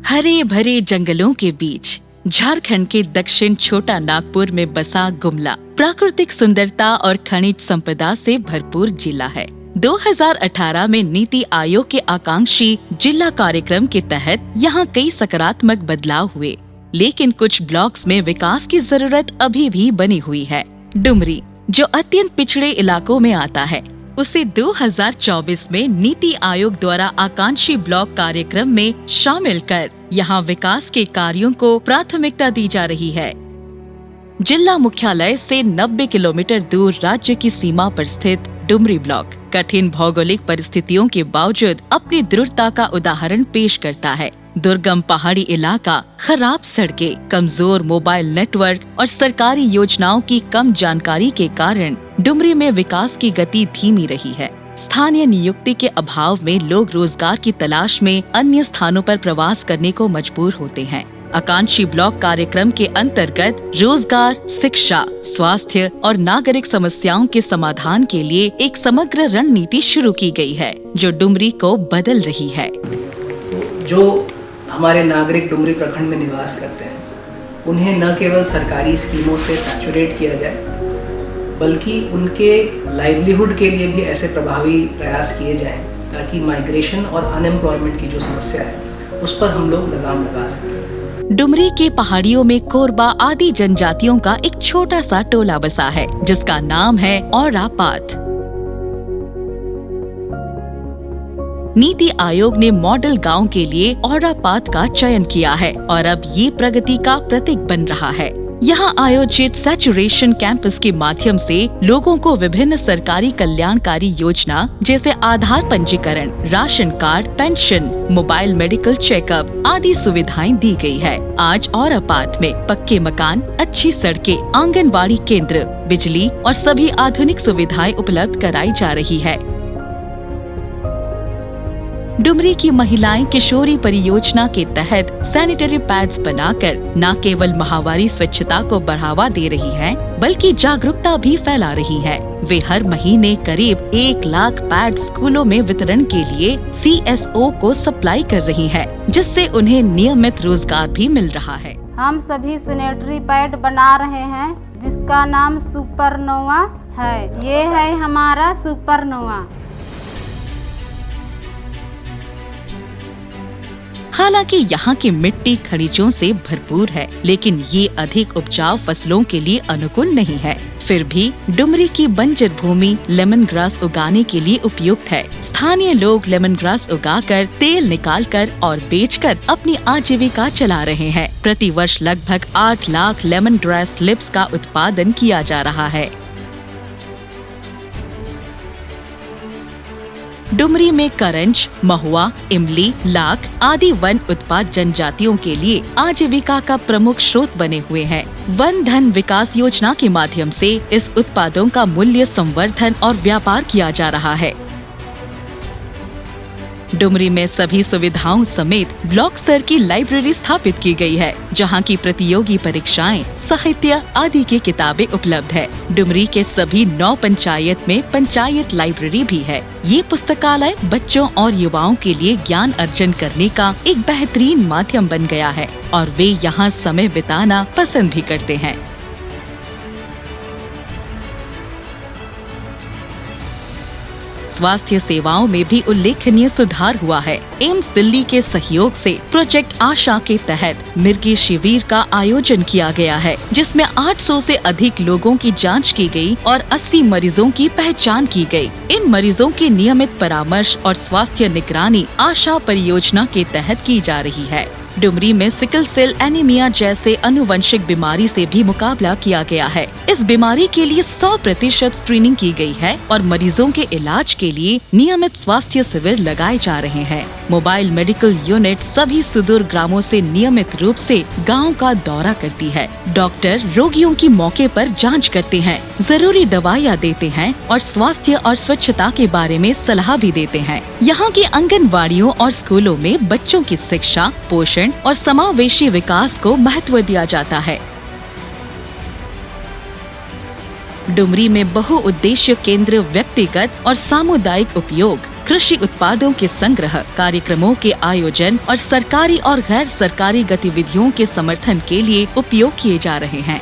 हरे भरे जंगलों के बीच झारखंड के दक्षिण छोटा नागपुर में बसा गुमला प्राकृतिक सुंदरता और खनिज संपदा से भरपूर जिला है। 2018 में नीति आयोग के आकांक्षी जिला कार्यक्रम के तहत यहाँ कई सकारात्मक बदलाव हुए, लेकिन कुछ ब्लॉक्स में विकास की जरूरत अभी भी बनी हुई है। डुमरी, जो अत्यंत पिछड़े इलाकों में आता है, उसे 2024 में नीति आयोग द्वारा आकांक्षी ब्लॉक कार्यक्रम में शामिल कर यहाँ विकास के कार्यों को प्राथमिकता दी जा रही है। जिला मुख्यालय से 90 किलोमीटर दूर राज्य की सीमा पर स्थित डुमरी ब्लॉक कठिन भौगोलिक परिस्थितियों के बावजूद अपनी दृढ़ता का उदाहरण पेश करता है। दुर्गम पहाड़ी इलाका, खराब सड़कें, कमजोर मोबाइल नेटवर्क और सरकारी योजनाओं की कम जानकारी के कारण डुमरी में विकास की गति धीमी रही है। स्थानीय नियुक्ति के अभाव में लोग रोजगार की तलाश में अन्य स्थानों पर प्रवास करने को मजबूर होते हैं। आकांक्षी ब्लॉक कार्यक्रम के अंतर्गत रोजगार, शिक्षा, स्वास्थ्य और नागरिक समस्याओं के समाधान के लिए एक समग्र रणनीति शुरू की गई है, जो डुमरी को बदल रही है। जो हमारे नागरिक डुमरी प्रखंड में निवास करते हैं, उन्हें न केवल सरकारी स्कीमों से सैचुरेट किया जाए, बल्कि उनके लाइवलीहुड के लिए भी ऐसे प्रभावी प्रयास किए जाएं ताकि माइग्रेशन और अनएम्प्लॉयमेंट की जो समस्या है उस पर हम लोग लगाम लगा सकें। डुमरी के पहाड़ियों में कोरबा आदि जनजातियों का एक छोटा सा टोला बसा है, जिसका नाम है औरापात। नीति आयोग ने मॉडल गांव के लिए औरापात का चयन किया है और अब ये प्रगति का प्रतीक बन रहा है। यहाँ आयोजित सैचुरेशन कैंपस के माध्यम से लोगों को विभिन्न सरकारी कल्याणकारी योजना जैसे आधार पंजीकरण, ration card, pension, mobile medical checkup आदि सुविधाएं दी गई है। आज औरापात में पक्के मकान, अच्छी सड़कें, आंगनबाड़ी केंद्र, बिजली और सभी आधुनिक सुविधाएं उपलब्ध कराई जा रही है। डुमरी की महिलाएं किशोरी परियोजना के तहत सैनिटरी पैड्स बनाकर न केवल माहवारी स्वच्छता को बढ़ावा दे रही हैं, बल्कि जागरूकता भी फैला रही हैं। वे हर महीने करीब 1 लाख पैड स्कूलों में वितरण के लिए CSO को सप्लाई कर रही हैं, जिससे उन्हें नियमित रोजगार भी मिल रहा है। हम सभी सैनिटरी पैड बना रहे हैं, जिसका नाम सुपरनोवा है। ये है हमारा सुपरनोवा। हालांकि यहाँ की मिट्टी खनिजों से भरपूर है, लेकिन ये अधिक उपजाऊ फसलों के लिए अनुकूल नहीं है। फिर भी डुमरी की बंजर भूमि लेमन ग्रास उगाने के लिए उपयुक्त है। स्थानीय लोग लेमन ग्रास उगाकर तेल निकालकर और बेचकर अपनी आजीविका चला रहे हैं। प्रति वर्ष लगभग 8 लाख लेमन ग्रास लिप्स का उत्पादन किया जा रहा है। डुमरी में करंज, महुआ, इमली, लाख आदि वन उत्पाद जनजातियों के लिए आजीविका का प्रमुख स्रोत बने हुए हैं। वन धन विकास योजना के माध्यम से इस उत्पादों का मूल्य संवर्धन और व्यापार किया जा रहा है। डुमरी में सभी सुविधाओं समेत ब्लॉक स्तर की लाइब्रेरी स्थापित की गई है, जहां की प्रतियोगी परीक्षाएं, साहित्य आदि की किताबें उपलब्ध है। डुमरी के सभी 9 पंचायत में पंचायत लाइब्रेरी भी है। ये पुस्तकालय बच्चों और युवाओं के लिए ज्ञान अर्जन करने का एक बेहतरीन माध्यम बन गया है और वे यहाँ समय बिताना पसंद भी करते हैं। स्वास्थ्य सेवाओं में भी उल्लेखनीय सुधार हुआ है। एम्स दिल्ली के सहयोग से प्रोजेक्ट आशा के तहत मिर्गी शिविर का आयोजन किया गया है, जिसमें 800 से अधिक लोगों की जांच की गई और 80 मरीजों की पहचान की गई। इन मरीजों की नियमित परामर्श और स्वास्थ्य निगरानी आशा परियोजना के तहत की जा रही है। डुमरी में सिकल सेल एनीमिया जैसे अनुवंशिक बीमारी से भी मुकाबला किया गया है। इस बीमारी के लिए 100% स्क्रीनिंग की गई है और मरीजों के इलाज के लिए नियमित स्वास्थ्य शिविर लगाए जा रहे हैं। मोबाइल मेडिकल यूनिट सभी सुदूर ग्रामों से नियमित रूप से गांव का दौरा करती है। डॉक्टर रोगियों की मौके पर जांच करते हैं, जरूरी दवाइयाँ देते हैं और स्वास्थ्य और स्वच्छता के बारे में सलाह भी देते हैं। यहाँ की आंगनबाड़ियों और स्कूलों में बच्चों की शिक्षा, पोषण और समावेशी विकास को महत्व दिया जाता है। डुमरी में बहुउद्देश्य केंद्र व्यक्तिगत और सामुदायिक उपयोग, कृषि उत्पादों के संग्रह, कार्यक्रमों के आयोजन और सरकारी और गैर सरकारी गतिविधियों के समर्थन के लिए उपयोग किए जा रहे हैं।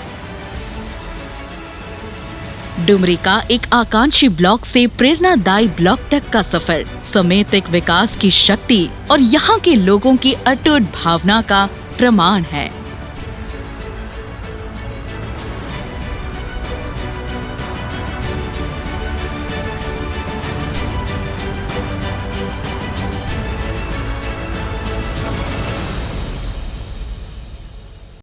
डुमरी का एक आकांक्षी ब्लॉक से प्रेरणादायी ब्लॉक तक का सफर समेत एक विकास की शक्ति और यहाँ के लोगों की अटूट भावना का प्रमाण है।